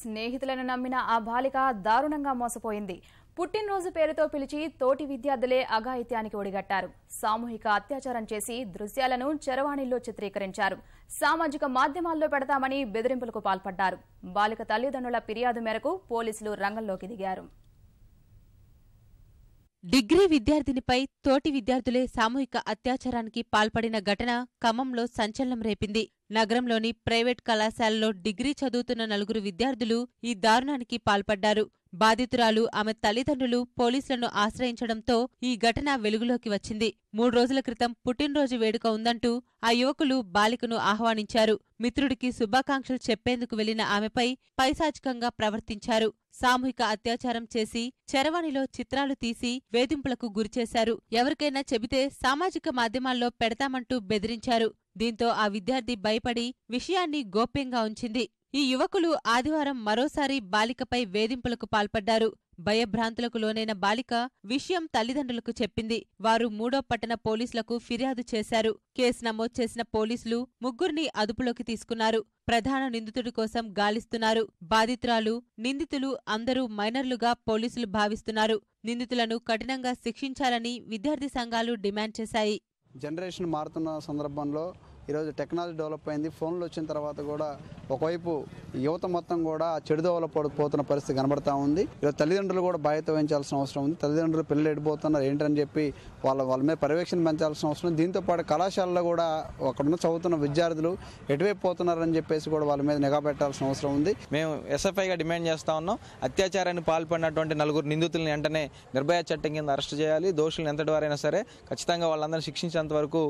స్నేహితులను నమ్మిన ఆ బాలిక దారుణంగా మోసపోయింది. పుట్టినరోజు పేరుతో పిలిచి తోటి విద్యార్థులే అఘాయిత్యానికి ఒడిగట్టారు. సామూహిక అత్యాచారం చేసి దృశ్యాలను చరవాణిలో చిత్రీకరించారు. సామాజిక మాధ్యమాల్లో పెడతామని బెదిరింపులకు పాల్పడ్డారు. బాలిక తల్లిదండ్రుల ఫిర్యాదు మేరకు పోలీసులు రంగంలోకి దిగారు. డిగ్రీ విద్యార్థినిపై తోటి విద్యార్థులే సామూహిక అత్యాచారానికి పాల్పడిన ఘటన ఖమ్మంలో సంచలనం రేపింది. నగరంలోని ప్రైవేట్ కళాశాలలో డిగ్రీ చదువుతున్న 4 విద్యార్థులు ఈ దారుణానికి పాల్పడ్డారు. బాధితురాలు ఆమె తల్లిదండ్రులు పోలీసులను ఆశ్రయించడంతో ఈ ఘటన వెలుగులోకి వచ్చింది. 3 రోజుల క్రితం పుట్టినరోజు వేడుక ఉందంటూ ఆ యువకులు బాలికను ఆహ్వానించారు. మిత్రుడికి శుభాకాంక్షలు చెప్పేందుకు వెళ్లిన ఆమెపై పైశాచికంగా ప్రవర్తించారు. సామూహిక అత్యాచారం చేసి చరవాణిలో చిత్రాలు తీసి వేధింపులకు గురిచేశారు. ఎవరికైనా చెబితే సామాజిక మాధ్యమాల్లో పెడతామంటూ బెదిరించారు. దీంతో ఆ విద్యార్థి భయపడి విషయాన్ని గోప్యంగా ఉంచింది. ఈ యువకులు ఆదివారం మరోసారి బాలికపై వేధింపులకు పాల్పడ్డారు. భయభ్రాంతులకు లోనైన బాలిక విషయం తల్లిదండ్రులకు చెప్పింది. వారు 3వ పట్టణ పోలీసులకు ఫిర్యాదు చేశారు. కేసు నమోదు చేసిన పోలీసులు ముగ్గురిని అదుపులోకి తీసుకున్నారు. ప్రధాన నిందితుడి కోసం గాలిస్తున్నారు. బాధితురాలు, నిందితులు అందరూ మైనర్లుగా పోలీసులు భావిస్తున్నారు. నిందితులను కఠినంగా శిక్షించాలని విద్యార్థి సంఘాలు డిమాండ్ చేశాయి. జనరేషన్ మారుతున్న సందర్భంలో ఈరోజు టెక్నాలజీ డెవలప్ అయింది. ఫోన్లు వచ్చిన తర్వాత కూడా ఒకవైపు యువత మొత్తం కూడా చెడుదోవలో పడిపోతున్న పరిస్థితి కనబడతా ఉంది. ఈరోజు తల్లిదండ్రులు కూడా బాధ్యత వహించాల్సిన అవసరం ఉంది. తల్లిదండ్రులు పిల్లలు ఎడిపోతున్నారు ఏంటని చెప్పి వాళ్ళ మీద పర్యవేక్షణ పెంచాల్సిన అవసరం. దీంతో పాటు కళాశాలలో కూడా అక్కడున్న చదువుతున్న విద్యార్థులు ఎటువైపు పోతున్నారని చెప్పేసి కూడా వాళ్ళ మీద నిఘా పెట్టాల్సిన అవసరం ఉంది. మేము ఎస్ఎఫ్ఐగా డిమాండ్ చేస్తా ఉన్నాం. అత్యాచారాన్ని పాల్పడినటువంటి 4 నిందితులను వెంటనే నిర్భయ చట్టం కింద అరెస్ట్ చేయాలి. దోషులను ఎంతటి వారైనా సరే ఖచ్చితంగా వాళ్ళందరినీ శిక్షించేంత వరకు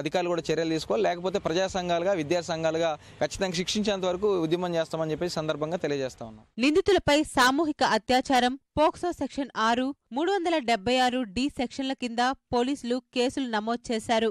అధికారులు కూడా చర్యలు తీసుకోవాలి. లేకపోతే ప్రజా సంఘాలుగా, విద్యా సంఘాలుగా ఖచ్చితంగా శిక్షించేంత వరకు ఉద్యమం చేస్తామని చెప్పి సందర్భంగా తెలియజేస్తా ఉన్నాం. నిందితులపై సామూహిక అత్యాచారం, పోక్సో సెక్షన్ 6, 376D సెక్షన్ల కింద పోలీసులు కేసులు నమోదు చేశారు.